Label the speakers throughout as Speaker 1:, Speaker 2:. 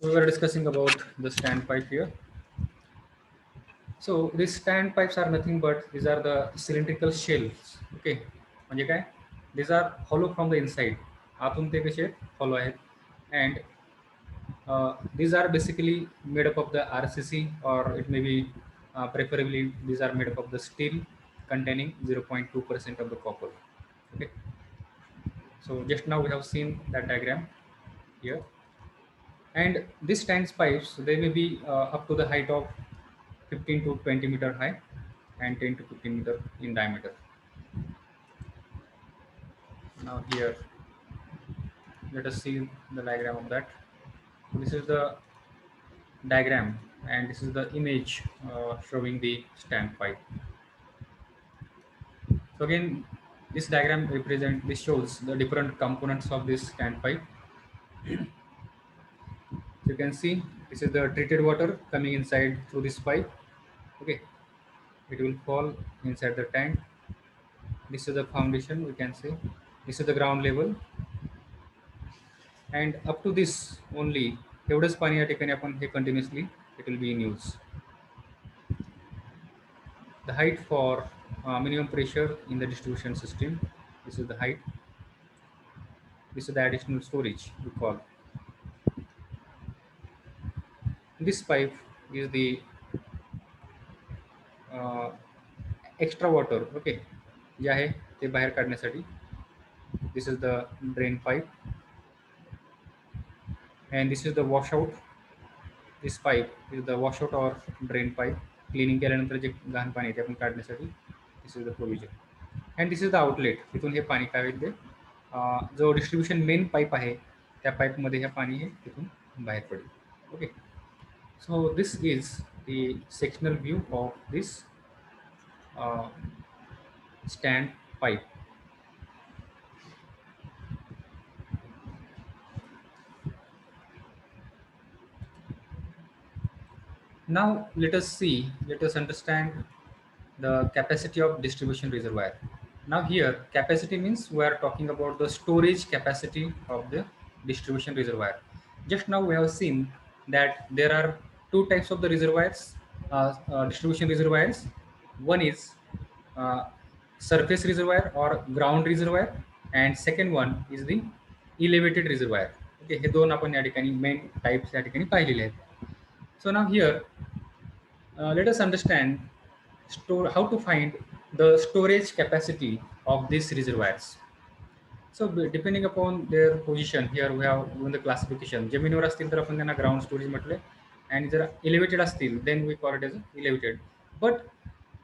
Speaker 1: We were discussing about the standpipe here. So these standpipes are nothing but these are the cylindrical shells. Okay, म्हणजे काय? These are hollow from the inside. आतून ते कसे hollow आहेत, and these are basically made up of the RCC, or it may be preferably these are made up of the steel containing 0.2% of the copper. Okay, so just now we have seen that diagram here. And these stands pipes, they may be up to the height of 15 to 20 meter high and 10 to 15 meter in diameter. Now here, let us see the diagram of that. This is the diagram, and this is the image showing the standpipe. So again, this shows the different components of this standpipe. So you can see this is the treated water coming inside through this pipe. Okay, it will fall inside the tank. This is the foundation, we can say. This is the ground level, and up to this only एवढंच पाणी या ठिकाणी आपण हे continuously it will be in use. The height for minimum pressure in the distribution system, this is the height. This is the additional storage we call. This pipe is the extra water, okay, जे आहे ते बाहेर काढण्यासाठी. This is the drain pipe, and this is the washout. This pipe is the washout or drain pipe. Cleaning केल्यानंतर जे घाण पाणी आहे ते आपण काढण्यासाठी. This is the provision, and this is the outlet. तिथून हे पाणी काय होईल ते जो डिस्ट्रीब्युशन मेन पाईप आहे त्या पाईपमध्ये हे पाणी हे तिथून बाहेर पडेल. Okay, so this is the sectional view of this stand pipe. Now let us understand the capacity of distribution reservoir. Now here capacity means we are talking about the storage capacity of the distribution reservoir. Just now we have seen that there are two types of the reservoirs, distribution reservoirs. One is uh, surface reservoir or ground reservoir, and second one is the elevated reservoir. Okay, हे दोन आपण या ठिकाणी main types या ठिकाणी पाहिलेले आहेत. So now here let us understand how to find the storage capacity of these reservoirs. So depending upon their position, here we have given the classification. जमिनीवर असतील तर आपण त्यांना ग्राउंड स्टोरेज म्हटले, आणि जर elevated असतील then we call it as elevated. But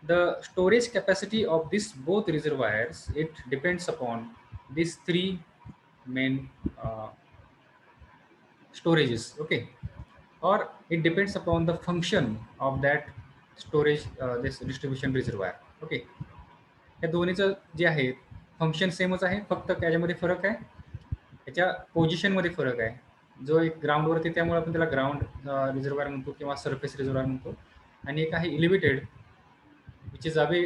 Speaker 1: the storage capacity of these both reservoirs, it depends upon these three main storages. Okay, or it depends upon the function of that storage, this distribution reservoir. Okay, या दोन्हीचं जे आहे function सेमच आहे, फक्त त्याच्यामध्ये फरक आहे, त्याच्या पोझिशनमध्ये फरक आहे. जो एक ग्राउंडवरती त्यामुळे आपण त्याला ग्राउंड रिझर्वायर म्हणतो किंवा सरफेस रिझर्वायर म्हणतो, आणि एक आहे elevated which is away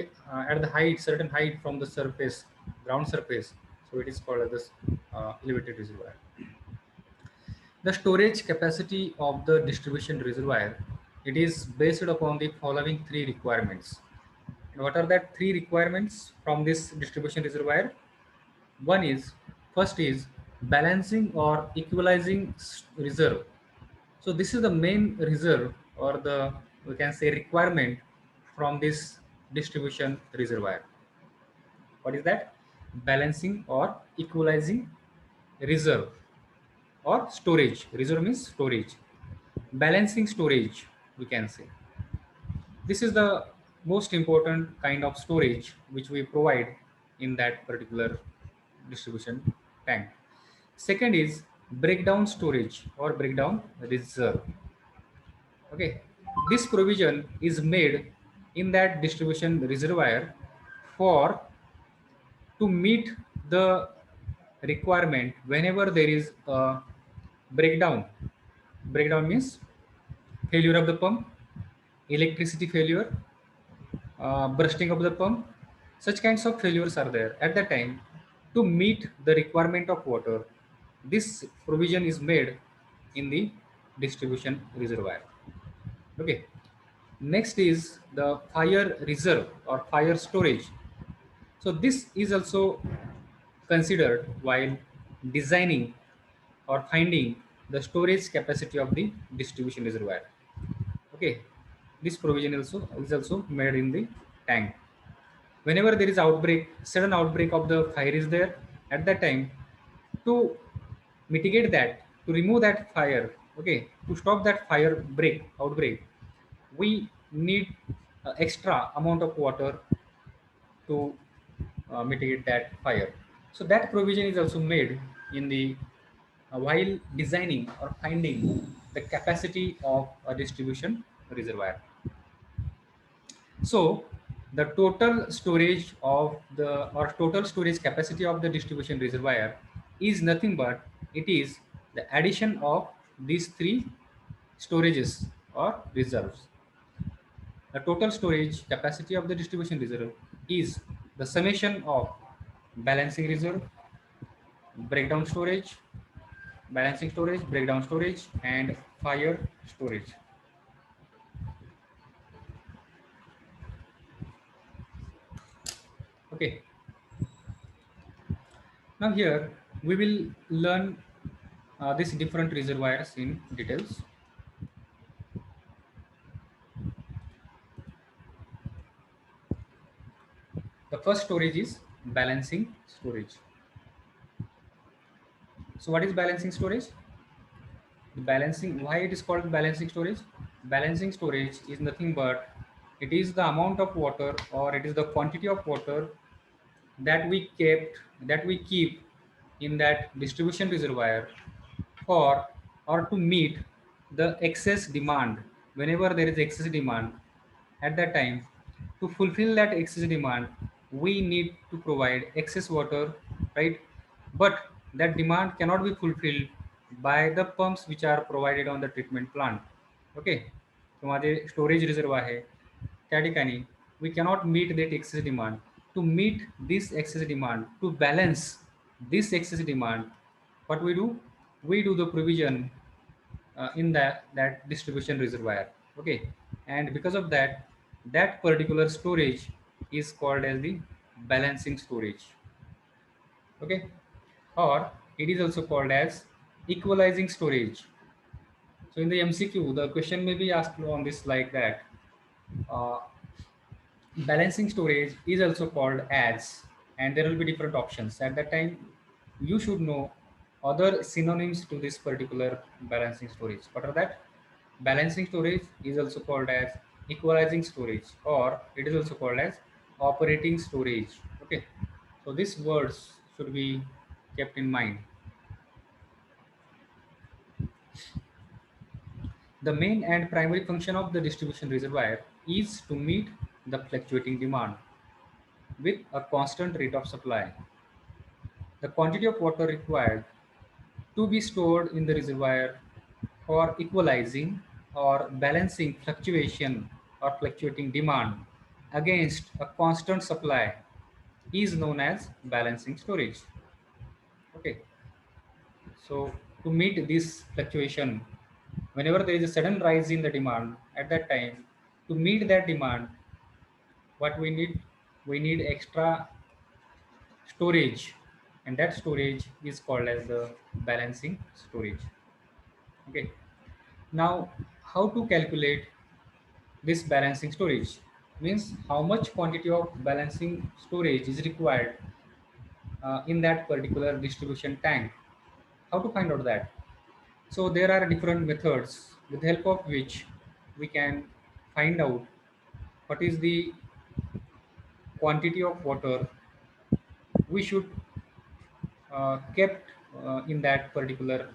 Speaker 1: at the height, certain height from the surface, ground surface, so it is called as this elevated reservoir. The storage capacity of the distribution reservoir, it is based upon the following three requirements. And what are that three requirements from this distribution reservoir? One is, first is balancing or equalizing reserve. So this is the main reserve, or the, we can say, requirement from this distribution reservoir. What is that? Balancing or equalizing reserve or storage. Reserve means storage. Balancing storage, we can say. This is the most important kind of storage which we provide in that particular distribution tank. Second is breakdown storage or breakdown reserve. Okay, this provision is made in that distribution reservoir for to meet the requirement whenever there is a breakdown. Breakdown means failure of the pump, electricity failure, bursting of the pump. Such kinds of failures are there at that time. To meet the requirement of water, this provision is made in the distribution reservoir. Okay. Next is the fire reserve or fire storage. So this is also considered while designing or finding the storage capacity of the distribution reservoir. Okay, this provision also is also made in the tank. Whenever there is outbreak, sudden outbreak of the fire is there, at that time, to mitigate that, to remove that fire, okay, to stop that fire break outbreak, we need extra amount of water to mitigate that fire. So that provision is also made in the while designing or finding the capacity of a distribution reservoir. So the total storage of the or total storage capacity of the distribution reservoir is nothing but it is the addition of these three storages or reserves. The total storage capacity of the distribution reserve is the summation of balancing reserve, breakdown storage, balancing storage, breakdown storage, and fire storage. Okay, now here we will learn these different reservoirs in details. The first storage is balancing storage. So what is balancing storage? The balancing, why it is called balancing storage? Balancing storage is nothing but it is the amount of water or it is the quantity of water that we keep in that distribution reservoir for or to meet the excess demand. Whenever there is excess demand, at that time, to fulfill that excess demand, we need to provide excess water, right? But that demand cannot be fulfilled by the pumps which are provided on the treatment plant. Okay, तो माझे storage reserve आहे त्या ठिकाणी we cannot meet that excess demand. To meet this excess demand, to balance this excess demand, what we do the provision in that distribution reservoir. Okay, and because of that, that particular storage is called as the balancing storage. Okay, or it is also called as equalizing storage. So in the MCQ, the question may be asked on this like that. Uh, Balancing storage is also called as, and there will be different options. At that time, you should know other synonyms to this particular balancing storage. What are that? Balancing storage is also called as equalizing storage, or it is also called as operating storage. Okay, so these words should be kept in mind. The main and primary function of the distribution reservoir is to meet the fluctuating demand with a constant rate of supply. The quantity of water required to be stored in the reservoir for equalizing or balancing fluctuation or fluctuating demand against a constant supply is known as balancing storage. Okay, so to meet this fluctuation, whenever there is a sudden rise in the demand, at that time, to meet that demand, what we need extra storage, and that storage is called as the balancing storage. Okay, now how to calculate this balancing storage means how much quantity of balancing storage is required in that particular distribution tank. How to find out that? So there are different methods with the help of which we can find out what is the quantity of water we should kept in that particular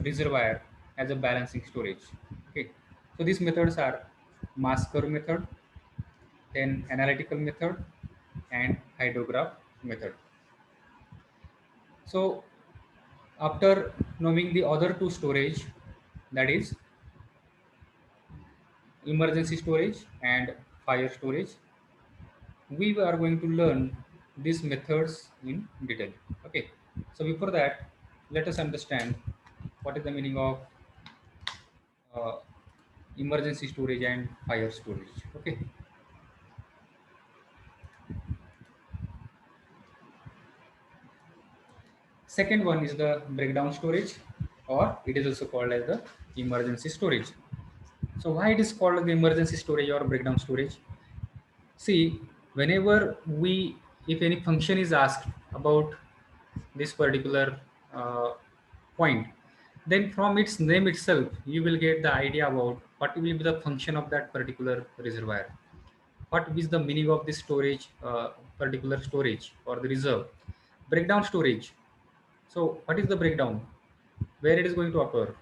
Speaker 1: reservoir as a balancing storage. Okay, so these methods are mass curve method, then analytical method, and hydrograph method. So after knowing the other two storage, that is emergency storage and fire storage, we are going to learn these methods in detail. Okay, so before that, let us understand what is the meaning of uh, emergency storage and fire storage. Okay. Second one is the breakdown storage, or it is also called as the emergency storage. So why it is called the emergency storage or breakdown storage? See, whenever if any function is asked about this particular uh, point, then from its name itself, you will get the idea about what will be the function of that particular reservoir. What is the meaning of this storage, particular storage or the reserve? Breakdown storage. So what is the breakdown? Where it is going to occur?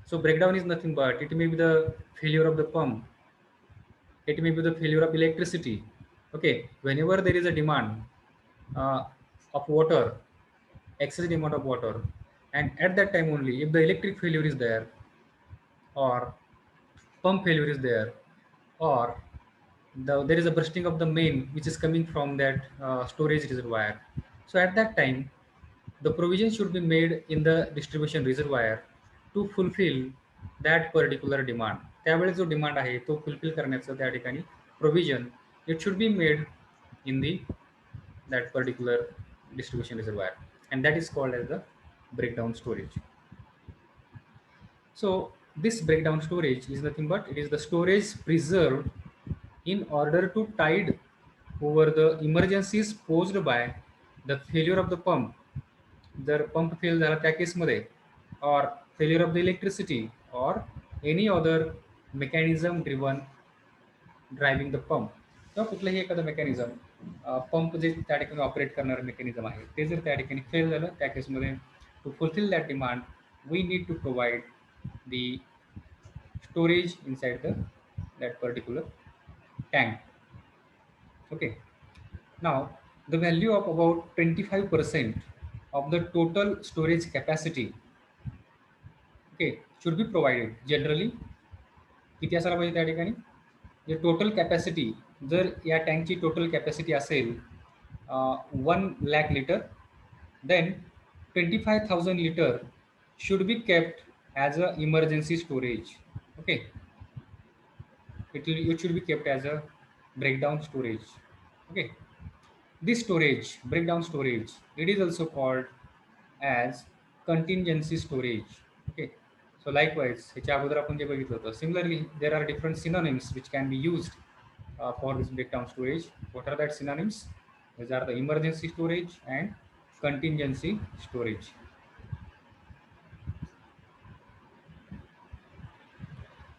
Speaker 1: So breakdown is nothing but it may be the failure of the pump, it may be the failure of electricity. Okay, whenever there is a demand uh, of water, excess demand of water, and at that time only, if the electric failure is there, or pump failure is there, or there is a bursting of the main which is coming from that storage reservoir. So at that time, the provision should be made in the distribution reservoir to fulfill that particular demand. त्यावेळेस जो demand आहे तो fulfil करण्याचं त्या ठिकाणी provision it should be made in the that particular distribution reservoir, and that is called as the breakdown storage. So this breakdown storage is nothing but it is the storage preserved in order to tide over the emergencies posed by the failure of the pump. जर pump fail झाला त्या केसमध्ये, or failure of the electricity, or any other mechanism driving the pump, किंवा कुठलंही एखादं mechanism pump जे त्या ठिकाणी operate करणारं मेकॅनिझम आहे ते जर त्या ठिकाणी फेल झालं त्या केसमध्ये to fulfil that demand we need to provide the storage inside that particular tank. Okay. Now the value of about 25% of the total storage capacity, okay, should be provided. Generally, किती असायला पाहिजे त्या ठिकाणी? जे total capacity, जर या टँकची total capacity असेल 1 lakh liter, then 25,000 liter should be kept as a emergency storage. Okay, it should be kept as a breakdown storage. Okay, this storage, breakdown storage, it is also called as contingency storage. Okay, so likewise ह्याच्या अगोदर आपण जे बघितलं होतं, similarly there are different synonyms which can be used for this breakdown storage. What are that synonyms? These are the emergency storage and contingency storage.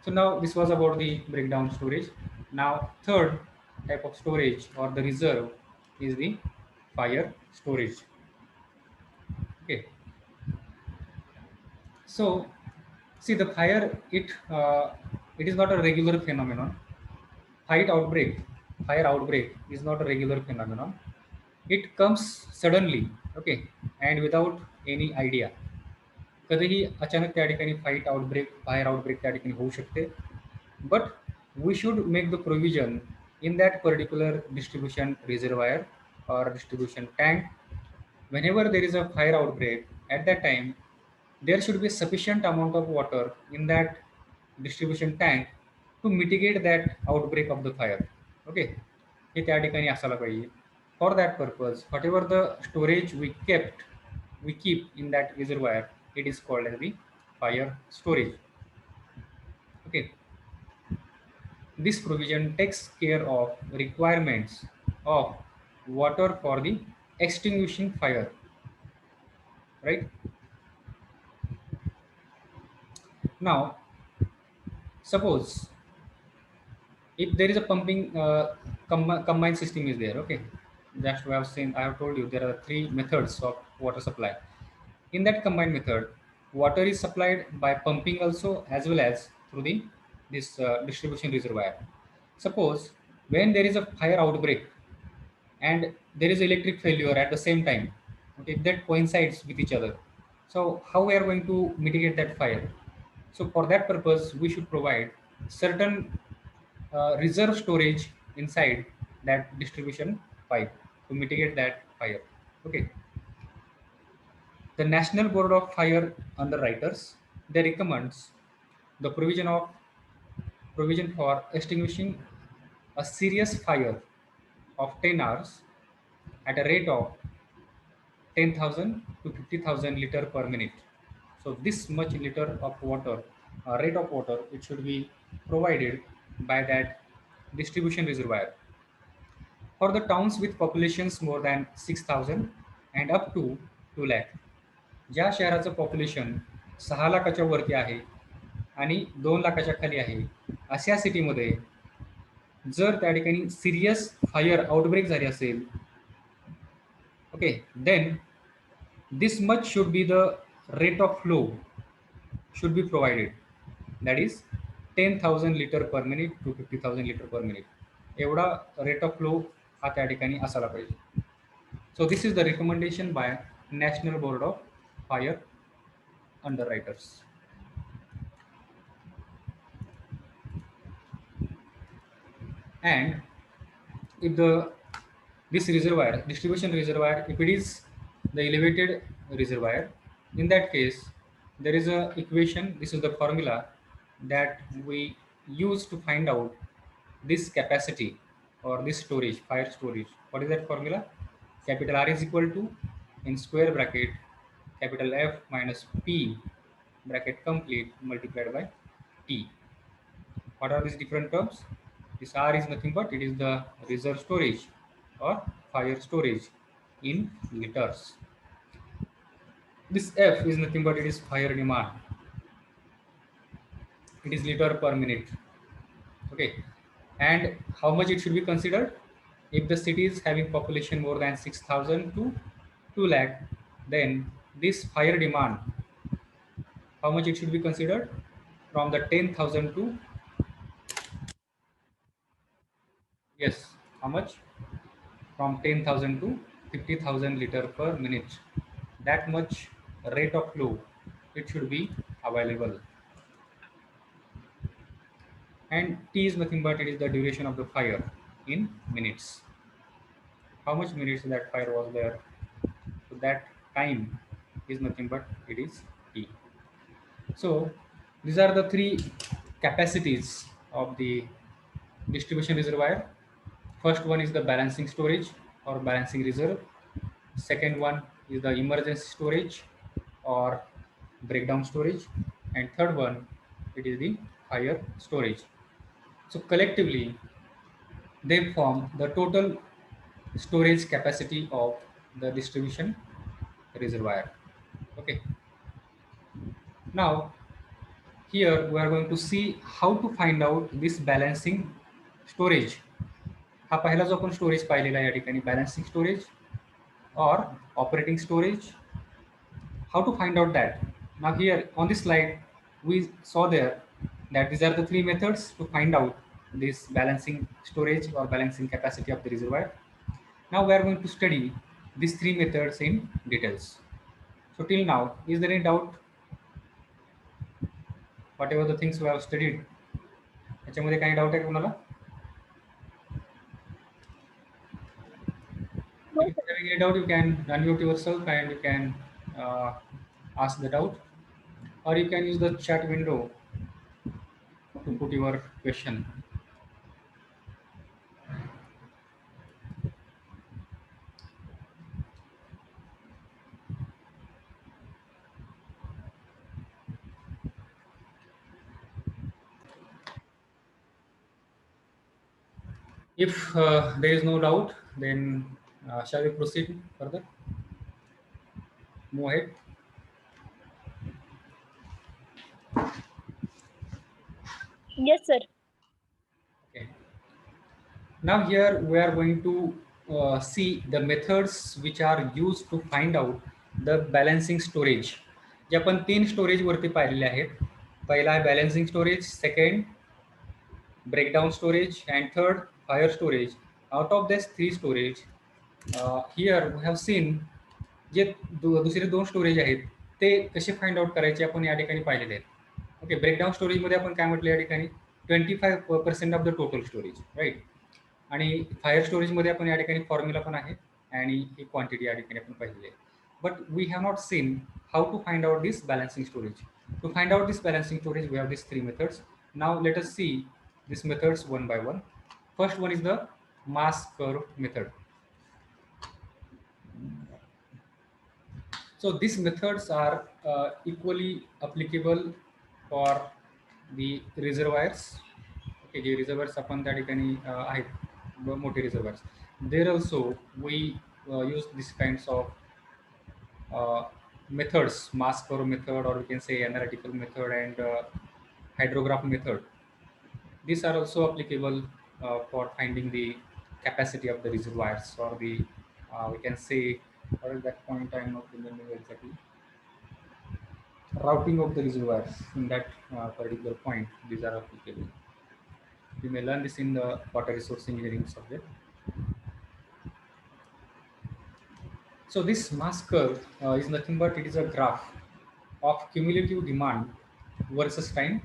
Speaker 1: So now this was about the breakdown storage. Now third type of storage or the reserve is the fire storage. Okay. So see the fire, it is not a regular phenomenon. Fire outbreak, fire outbreak is not a regular phenomenon. It comes suddenly, okay, and without any idea. कधीही अचानक त्या ठिकाणी fight outbreak, fire outbreak त्या ठिकाणी होऊ शकते. But we should make the provision in that particular distribution reservoir or distribution tank. Whenever there is a fire outbreak, at that time there should be sufficient amount of water in that distribution tank to mitigate that outbreak of the fire. Okay, हे त्या ठिकाणी असायला पाहिजे. For that purpose, whatever the storage we keep in that reservoir, it is called as the fire storage. Okay, this provision takes care of requirements of water for the extinguishing fire, right? Now suppose if there is a pumping combined system is there. Okay, just we have seen, I have told you there are three methods of water supply. In that combined method, water is supplied by pumping also as well as through the this distribution reservoir. Suppose when there is a fire outbreak and there is electric failure at the same time, okay, that coincides with each other, so how we are going to mitigate that fire? So for that purpose we should provide certain reserve storage inside that distribution pipe to mitigate that fire. Okay, the National Board of Fire Underwriters, they recommends the provision for extinguishing a serious fire of 10 hours at a rate of 10,000 to 50,000 liter per minute. So this much liter of water, rate of water, it should be provided by that distribution reservoir. For the towns with populations more than 6,000 and up to 2 lakh, ज्या शहराचं population 6 लाखाच्या वरती आहे आणि 2 लाखाच्या खाली आहे, अशा सिटीमध्ये जर त्या ठिकाणी सिरियस फायर आउटब्रेक झाली असेल, okay, then this much should be the rate of flow should be provided, that is 10,000 liter per minute to 50,000 liter per minute एवढा रेट ऑफ फ्लो हा त्या ठिकाणी असायला पाहिजे. So this is the recommendation by National Board of Fire Underwriters. And if this reservoir, distribution reservoir, if it is the elevated reservoir, in that case there is a equation, this is the formula that we use to find out this capacity or this storage, fire storage. What is that formula? Capital R is equal to, in square bracket, capital F minus P bracket complete multiplied by T. What are these different terms? This R is nothing but it is the reserve storage or fire storage in liters. This F is nothing but it is fire demand. It is liter per minute. Okay. And how much it should be considered? If the city is having population more than 6,000 to 2 lakh, then this fire demand, how much it should be considered? From the 10,000 to, yes, how much? From 10,000 to 50,000 liter per minute. That much rate of flow, it should be available. And T is nothing but it is the duration of the fire in minutes. How much minutes that fire was there? So that time is nothing but it is T. So these are the three capacities of the distribution reservoir. First one is the balancing storage or balancing reserve. Second one is the emergency storage or breakdown storage. And third one, it is the fire storage. So collectively, they form the total storage capacity of the distribution reservoir. Okay. Now, here we are going to see how to find out this balancing storage. हा पहिला जो आपण storage पाहिलेला आहे या ठिकाणी, balancing storage or operating storage. How to find out that? Now here on this slide, we saw there that these are the three methods to find out this balancing storage or balancing capacity of the reservoir. Now we are going to study these three methods in details. So till now, is there any doubt? Whatever the things we have studied, याच्यामध्ये काही doubt आहे का कोणाला? If you have any doubt, you can unmute yourself and you can ask the doubt, or you can use the chat window to put your question. If there is no doubt, then shall we proceed further? Move ahead.
Speaker 2: Yes, sir.
Speaker 1: Okay. Now here we are going to see the methods which are used to find out the balancing storage. जे आपण तीन storage वरती पाहिलेले आहेत. पहिला आहे balancing storage, second breakdown storage, and third fire storage. Out of this three storage, here we have seen जे दुसरे दोन storage आहेत ते कसे फाइंड आउट करायचे आपण या ठिकाणी पाहिलेले आहेत. ओके, ब्रेकडाऊन स्टोरेजमध्ये आपण काय म्हटलं या ठिकाणी 25% of the total storage, right. आणि फायर स्टोरेजमध्ये आपण या ठिकाणी फॉर्म्युला पण आहे आणि ही क्वांटिटी या ठिकाणी आपण पाहिलेली आहे. But we have not seen how to find out this balancing storage. To find out this balancing storage, we have these three methods. Now let us see these methods one by one. First one is the mass curve method. So these methods are equally applicable for the reservoirs. Okay, J reservoirs आपण त्या ठिकाणी आहेत मोठे reservoirs. There also we use these kinds of methods, mass curve method, or we can say analytical method and hydrograph method. These are also applicable for finding the capacity of the reservoirs, or the we can say, or at that point I'm not remembering exactly, routing of the reservoirs in that particular point. These are applicable. You may learn this in the water resource engineering subject. So this mass curve is nothing but it is a graph of cumulative demand versus time,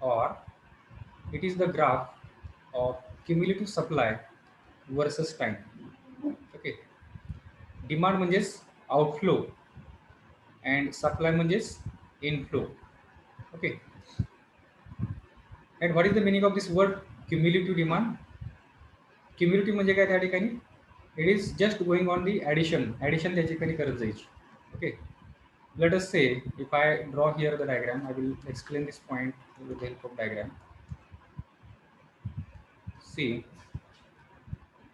Speaker 1: or it is the graph of cumulative supply versus time. Okay, demand म्हणजेच outflow and supply म्हणजेच inflow. Okay, and what is the meaning of this word cumulative demand? Cumulative म्हणजे काय त्या ठिकाणी? It is just going on the addition त्या ठिकाणी करत जायची. Okay, let us say if I draw here the diagram, I will explain this point with the help of diagram. See,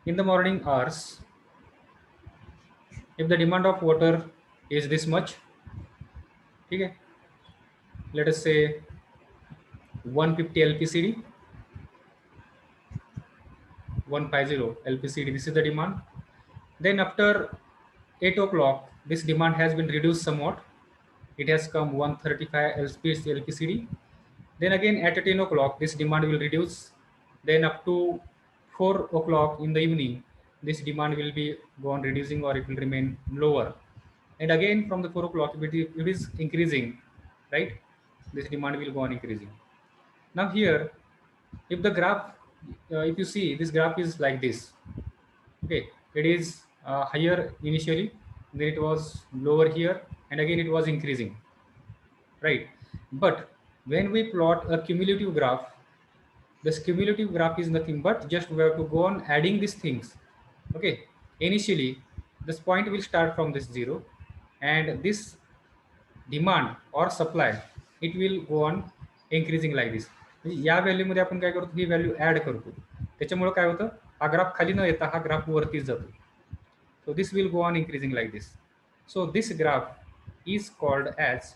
Speaker 1: in the morning hours, if the demand of water is this much, okay, let us say 150 LPCD, 150 LPCD, this is the demand. Then after 8 o'clock, this demand has been reduced somewhat. It has come 135 LPCD. Then again at 10 o'clock, this demand will reduce. Then up to 4 o'clock in the evening, this demand will be gone reducing, or it will remain lower. And again from the 4 o'clock, it is increasing, right? This demand will go on increasing. Now here, if the graph, if you see, this graph is like this. Okay, it is higher initially, then it was lower here, and again it was increasing, right? But when we plot a cumulative graph, this cumulative graph is nothing but just we have to go on adding these things. Okay, initially this point will start from this 0, and this demand or supply, it will go on increasing like this. या व्हॅल्यूमध्ये आपण काय करतो, ही value add करतो, त्याच्यामुळे काय होतं, हा graph खाली न येता हा ग्राफ वरतीच जातो. So this will go on increasing like this. So this graph is called as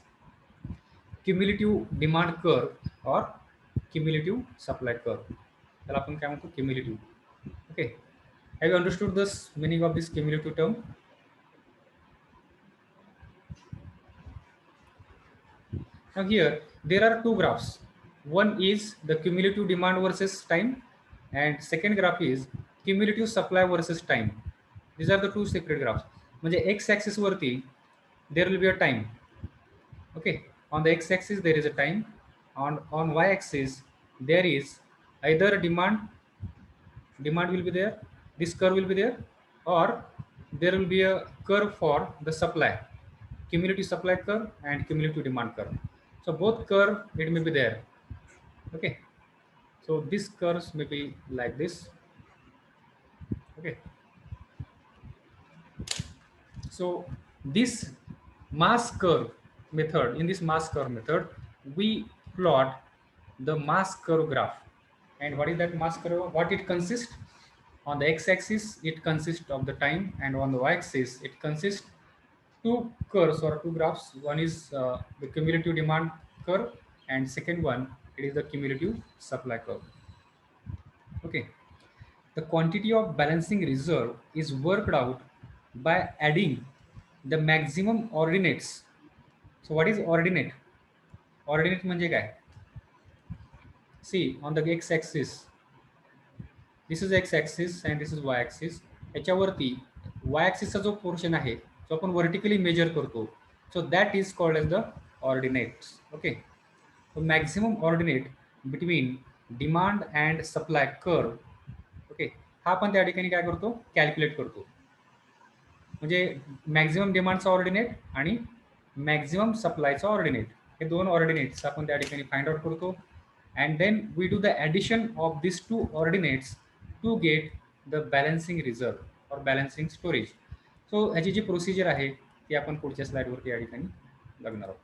Speaker 1: cumulative demand curve or cumulative supply curve. त्याला आपण काय म्हणतो, cumulative. Okay, have you understood this meaning of this cumulative term? Now here there are two graphs. One is the cumulative demand versus time, and second graph is cumulative supply versus time. These are the two separate graphs. म्हणजे x axis वरती there will be a time. Okay, on the x axis there is a time, on y axis there is either demand will be there, this curve will be there, or there will be a curve for the supply, cumulative supply curve and cumulative demand curve. So both curve it may be there. Okay, so these curves may be like this. Okay, so this mass curve method, in this mass curve method we plot the mass curve graph. And what is that mass curve, what it consists? On the x-axis it consists of the time, and on the y-axis it consists two curves or two graphs. One is the cumulative demand curve, and second one it is the cumulative supply curve. Okay, the quantity of balancing reserve is worked out by adding the maximum ordinates. So what is ordinate? Ordinate म्हणजे काय? See, on the x-axis, this is x-axis and this is y-axis. याच्यावरती y-axis चा जो portion आहे जो आपण vertically major करतो, so that is called as the ordinates. Okay, so maximum ordinate between demand and supply curve. Okay, हा आपण त्या ठिकाणी काय करतो, कॅल्क्युलेट करतो. म्हणजे मॅक्झिमम डिमांडचा ऑर्डिनेट आणि मॅक्झिमम सप्लायचा ऑर्डिनेट हे दोन ऑर्डिनेट्स आपण त्या ठिकाणी फाइंड आउट करतो and then we do the addition of this two ordinates to get the balancing reserve or balancing storage. So ह्याची जी प्रोसिजर आहे ती आपण पुढच्या स्लाइडवरती या ठिकाणी बघणार आहोत.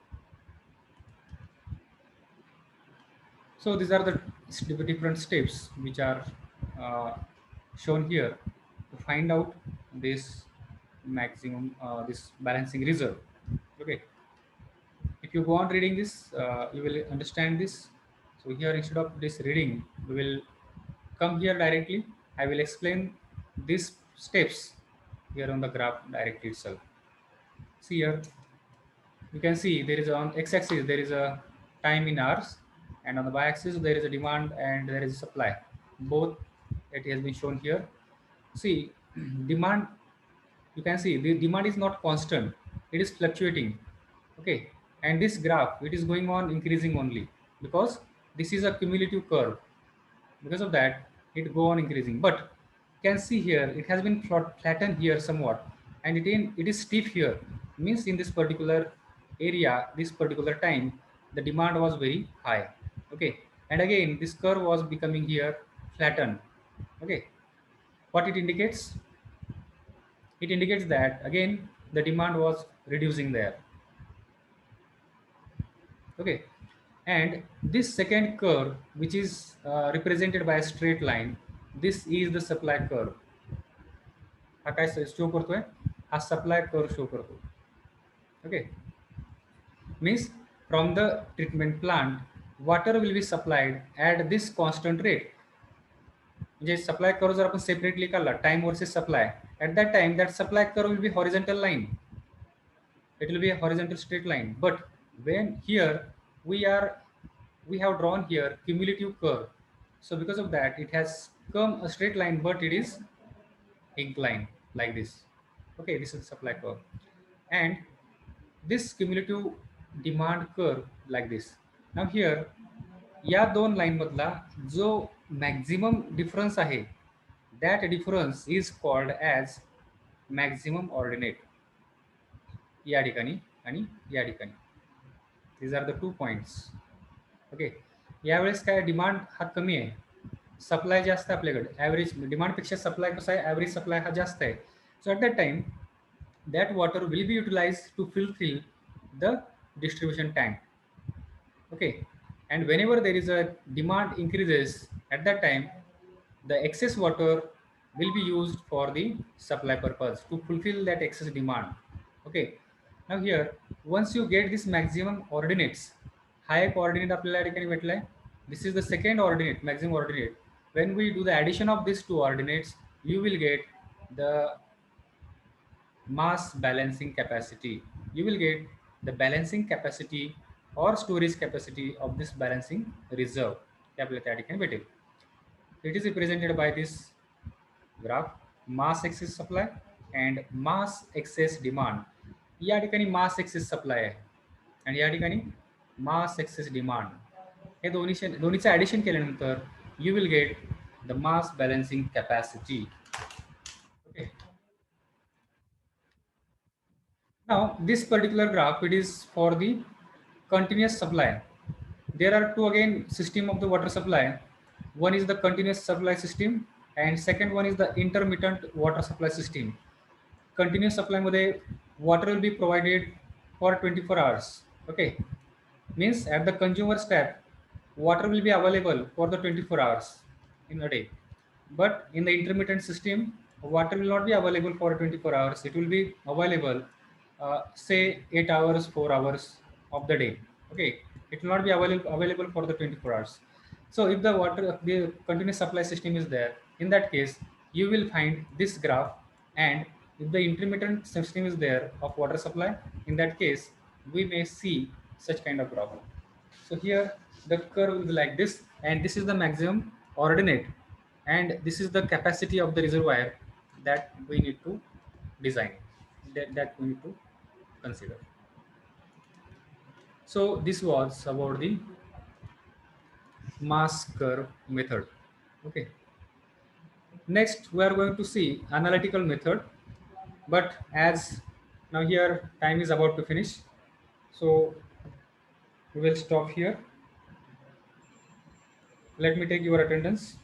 Speaker 1: So these are the different steps which are shown here to find out this maximum this balancing reserve. Okay, if you go on reading this, you will understand this. So here, instead of this reading, we will come here directly. I will explain these steps here on the graph directly itself. See here, you can see there is on x-axis there is a time in hours, and on the y-axis there is a demand and there is a supply. Both it has been shown here. See, demand, you can see the demand is not constant, it is fluctuating. Okay, and this graph, it is going on increasing only because this is a cumulative curve. Because of that, it go on increasing, but you can see here it has been flattened here somewhat, and it is steep here. Means in this particular area, this particular time, the demand was very high. Okay, and again this curve was becoming here flattened. Okay, what it indicates? It indicates that again the demand was reducing there. Okay, and this second curve, which is represented by a straight line, this is the supply curve. हा काय show करतोय? हा supply curve show करतो. Okay, means from the treatment plant water will be supplied at this constant rate. म्हणजे supply curve जर आपण separately काढला, time versus supply, at that time that supply curve will be horizontal line, it will be a horizontal straight line. But when here we have drawn here cumulative curve, so because of that it has come a straight line, but it is inclined like this. Okay, this is the supply curve, and this cumulative demand curve like this. Now here या दोन line मधला जो maximum difference आहे, that difference is called as maximum ordinate. या ठिकाणी आणि या ठिकाणी these are the 2 points. Okay, यावेळेस काय डिमांड हा कमी आहे, सप्लाय जास्त आहे आपल्याकडे. ॲव्हरेज डिमांडपेक्षा सप्लाय कसा आहे, ॲव्हरेज सप्लाय हा जास्त आहे. So at that time that water will be utilized to fulfill the distribution tank. Okay, and whenever there is a demand increases, at that time the excess water will be used for the supply purpose to fulfill that excess demand. Okay, now here once you get this maximum ordinates, हा एक ordinate आपल्याला या ठिकाणी भेटलाय. This is the second ordinate, maximum ordinate. When we do the addition of these two ordinates, you will get the mass balancing capacity. You will get the balancing capacity or storage capacity of this balancing reserve. It is represented by this graph, mass excess supply and mass excess demand. या ठिकाणी mass excess supply आहे आणि या ठिकाणी mass excess demand. हे दोन्हीचं addition केल्यानंतर you will get the mass balancing capacity. Okay. Now this particular graph, it is for the continuous supply. There are two again system of the water supply. One is the continuous supply system and second one is the intermittent water supply system. Continuous supply मध्ये water will be provided for 24 hours. Okay, means at the consumer's tap water will be available for the 24 hours in a day. But in the intermittent system, water will not be available for 24 hours. It will be available say 8 hours, 4 hours of the day. Okay, it will not be available for the 24 hours. So if the continuous supply system is there, in that case you will find this graph. And if the intermittent system is there of water supply, in that case we may see such kind of graph. So here the curve will be like this, and this is the maximum ordinate, and this is the capacity of the reservoir that we need to design, that we need to consider. So this was about the mass curve method. Okay, next we are going to see analytical method, but as now here time is about to finish, so We will stop here. Let me take your attendance.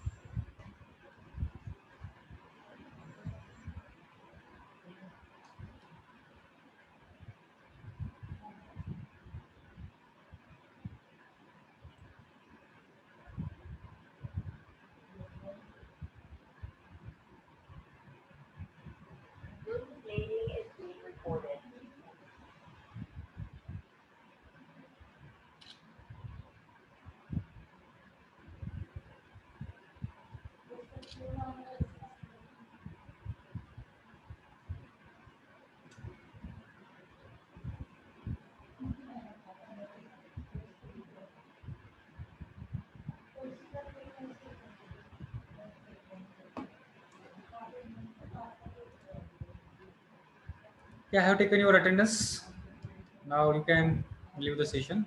Speaker 1: Yeah, I have taken your attendance. Now you can leave the session.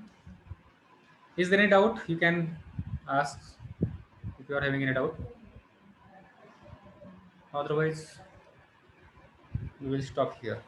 Speaker 1: Is there any doubt? You can ask if you are having any doubt. Otherwise, we will stop here.